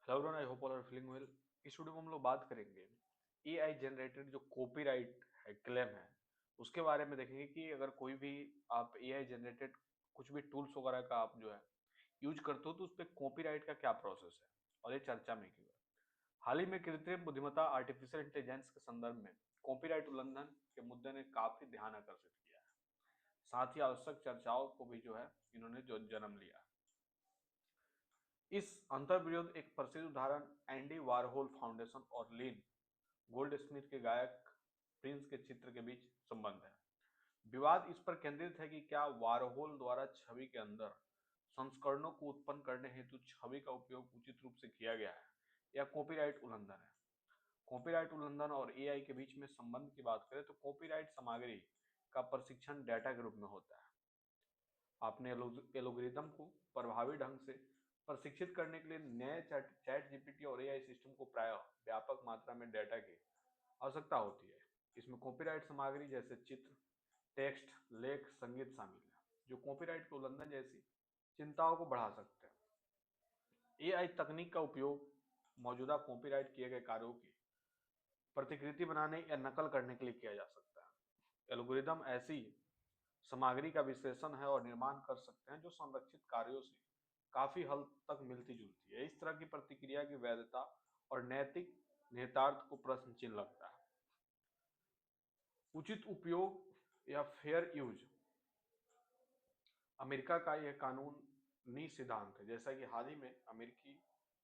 Hello everyone, I hope all are feeling well. इस video में हम लोग बात करेंगे एआई जनरेटेड जो कॉपीराइट है, क्लेम है, उसके बारे में देखेंगे कि अगर कोई भी आप एआई जनरेटेड कुछ भी टूल्स वगैरह का आप जो है यूज करते हो तो उस पर कॉपीराइट का क्या प्रोसेस है और ये चर्चा में क्यों है। हाल ही में कृत्रिम बुद्धिमत्ता आर्टिफिशियल इंटेलिजेंस के संदर्भ में कॉपीराइट उल्लंघन के मुद्दे ने काफी ध्यान आकर्षित किया है। साथ ही आवश्यक चर्चाओं को भी जो है इन्होंने जो जन्म लिया। इस अंतर्विरोध एक प्रसिद्ध उदाहरण एंडी वारहोल फाउंडेशन और लिन गोल्डस्मिथ के गायक प्रिंस के चित्र के बीच संबंध है। विवाद इस पर केंद्रित है कि क्या वारहोल द्वारा छवि के अंदर संस्करणों को उत्पन्न करने हेतु छवि का उपयोग उचित रूप से किया गया है या कॉपीराइट उल्लंघन है। कॉपीराइट उल्लंघन और एआई के बीच में संबंध की बात करें तो कॉपीराइट सामग्री का प्रशिक्षण डेटा के रूप में होता है। आपने एलोगरिदम को प्रभावी ढंग से प्रशिक्षित करने के लिए नए चैट जीपीटी और एआई सिस्टम को प्राय व्यापक मात्रा में डेटा की आवश्यकता होती है। इसमें कॉपीराइट सामग्री जैसे चित्र, टेक्स्ट, लेख, संगीत शामिल है, जो कॉपीराइट के उल्लंघन जैसी चिंताओं को बढ़ा सकते हैं। एआई तकनीक का उपयोग मौजूदा कॉपीराइट किए गए कार्यों की प्रतिकृति बनाने या नकल करने के लिए किया जा सकता है। एल्गोरिदम ऐसी सामग्री का विश्लेषण है और निर्माण कर सकते हैं जो संरक्षित कार्यों से काफी हद तक मिलती जुलती है। इस तरह की प्रतिक्रिया की वैधता और नैतिक निहितार्थ को प्रश्न चिन्ह लगता है। उचित उपयोग या फेयर यूज अमेरिका का यह कानूनी सिद्धांत है, जैसा कि हाल ही में अमेरिकी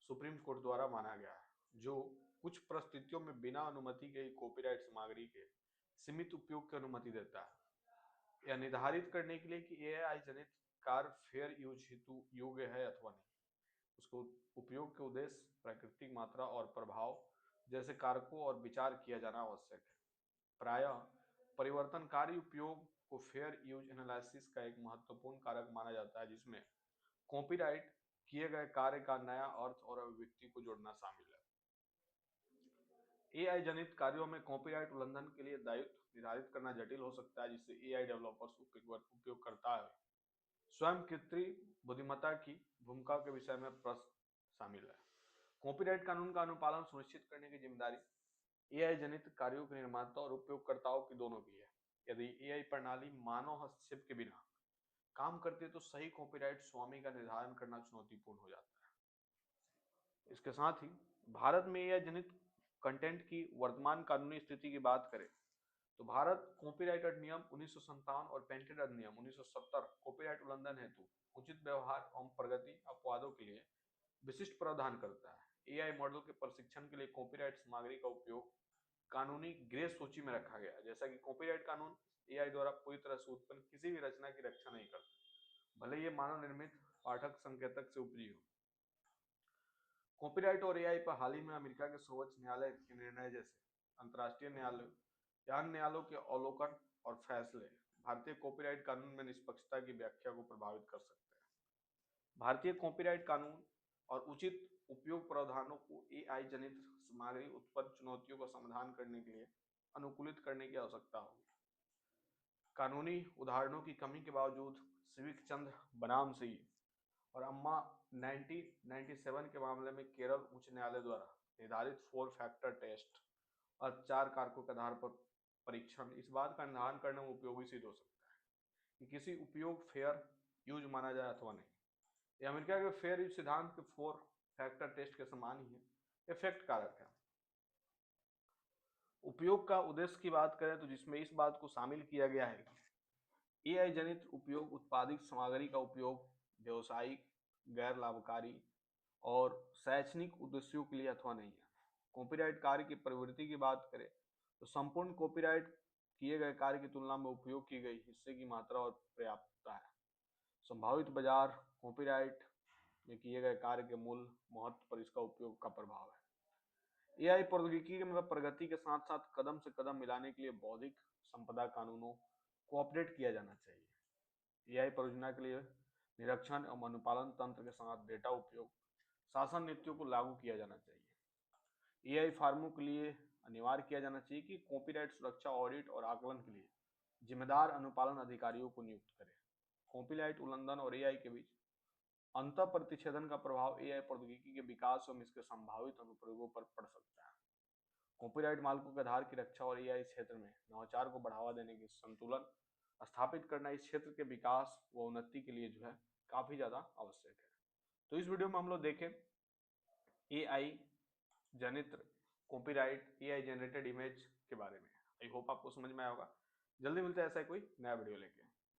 सुप्रीम कोर्ट द्वारा माना गया है, जो कुछ परिस्थितियों में बिना अनुमति के कॉपीराइट सामग्री के सीमित उपयोग की अनुमति देता है, यह निर्धारित करने के लिए कि एआई जनित कार्य फेयर यूज हेतु योग्य है अथवा नहीं। उसको उपयोग के उद्देश्य, प्राकृतिक मात्रा और प्रभाव जैसे कारकों और विचार किया जाना आवश्यक है। प्रायः परिवर्तनकारी उपयोग को फेयर यूज एनालिसिस का एक महत्वपूर्ण कारक माना जाता है, जिसमें कॉपीराइट किए गए कार्य का नया अर्थ और अभिव्यक्ति को जोड़ना शामिल है। एआई जनित कार्यों में कॉपीराइट उल्लंघन के लिए दायित्व निर्धारित करना जटिल हो सकता है, जिससे एआई डेवलपर्स उपयोगकर्ता है स्वयं कृत्रिम बुद्धिमत्ता की भूमिका के विषय में प्रश्न शामिल है। कॉपीराइट कानून का अनुपालन सुनिश्चित करने की जिम्मेदारी एआई जनित कार्यों के निर्माता और उपयोगकर्ताओं की दोनों की है। यदि एआई प्रणाली मानव हस्तक्षेप के बिना काम करती है तो सही कॉपीराइट स्वामी का निर्धारण करना चुनौतीपूर्ण हो जाता है। इसके साथ ही भारत में एआई जनित कंटेंट की वर्तमान कानूनी स्थिति की बात करें तो भारत कॉपीराइट अधिनियम 1957 और पेटेंट अधिनियम 1970 कॉपीराइट उल्लंघन हेतु उचित व्यवहार एवं प्रगति अपवादों के लिए विशिष्ट प्रावधान करता है। एआई मॉडल के प्रशिक्षण के लिए कॉपीराइट सामग्री का उपयोग कानूनी ग्रे सूची में रखा गया है, जैसा कि कॉपीराइट कानून एआई द्वारा पूरी तरह से उत्पन्न किसी भी रचना की रक्षा नहीं करता, भले ये मानव निर्मित पाठक संकेतक से उपजी हो। कॉपीराइट और एआई पर हाल ही में अमेरिका के सर्वोच्च न्यायालय के निर्णय जैसे अंतर्राष्ट्रीय न्यायालय या अन्य न्यायालयों के अवलोकन और फैसले भारतीय कॉपीराइट कानून में निष्पक्षता की व्याख्या को प्रभावित कर सकते हैं। भारतीय कॉपीराइट कानून और उचित उपयोग प्रावधानों को एआई जनित सामग्री उत्पन्न चुनौतियों का समाधान करने के लिए अनुकूलित करने की आवश्यकता होगी। कानूनी उदाहरणों की कमी के बावजूद सिविक चंद्र बनाम सिंह और अम्मा 1997 के मामले में केरल उच्च न्यायालय द्वारा निर्धारित 4 फैक्टर टेस्ट और 4 कारकों के आधार पर परीक्षण इस बात का निर्धारण करने में उपयोगी सिद्ध हो सकता है कि किसी उपयोग फेयर यूज माना जाए अथवा नहीं। ये अमेरिका के फेयर यूज सिद्धांत के 4 फैक्टर टेस्ट के समान ही है, इफेक्ट कारक है। उपयोग का उद्देश्य की बात करें तो जिसमें इस बात को शामिल किया गया है कि एआई जनित उपयोग उत्पादित सामग्री का उपयोग व्यवसायिक, गैर लाभकारी और शैक्षणिक उद्देश्यों के लिए अथवा नहीं है। कॉपीराइट कार्य की प्रवृत्ति की बात करें तो संपूर्ण कॉपीराइट किए गए कार्य की तुलना में उपयोग की गई हिस्से की मात्रा और पर्याप्तता है। संभावित बाजार कॉपीराइट में किए गए कार्य के मूल महत्व पर इसका उपयोग का प्रभाव है। एआई प्रौद्योगिकी में प्रगति के साथ साथ कदम से कदम मिलाने के लिए बौद्धिक संपदा कानूनों को अपडेट किया जाना चाहिए। एआई परियोजना के लिए निरीक्षण एवं अनुपालन तंत्र के साथ डेटा उपयोग शासन नीतियों को लागू किया जाना चाहिए। एआई फार्मों के लिए अनिवार्य किया जाना चाहिए कि कॉपीराइट सुरक्षा ऑडिट और आकलन के लिए जिम्मेदार अनुपालन अधिकारियों को नियुक्त करें। कॉपीराइट उल्लंघन और एआई के बीच अंतः प्रतिच्छेदन का प्रभाव एआई प्रौद्योगिकी के विकास एवं इसके संभावित अनुप्रयोगों पर पड़ सकता है। कॉपीराइट मालिकों के आधार की रक्षा और एआई क्षेत्र में नवाचार को बढ़ावा देने की संतुलन स्थापित करना इस क्षेत्र के विकास व उन्नति के लिए जो है काफी ज्यादा आवश्यक है। तो इस वीडियो में हम लोग देखें एआई जनित कॉपीराइट, एआई जनरेटेड इमेज के बारे में। आई होप आपको समझ में आया होगा। जल्दी मिलते हैं ऐसा ही कोई नया वीडियो लेके।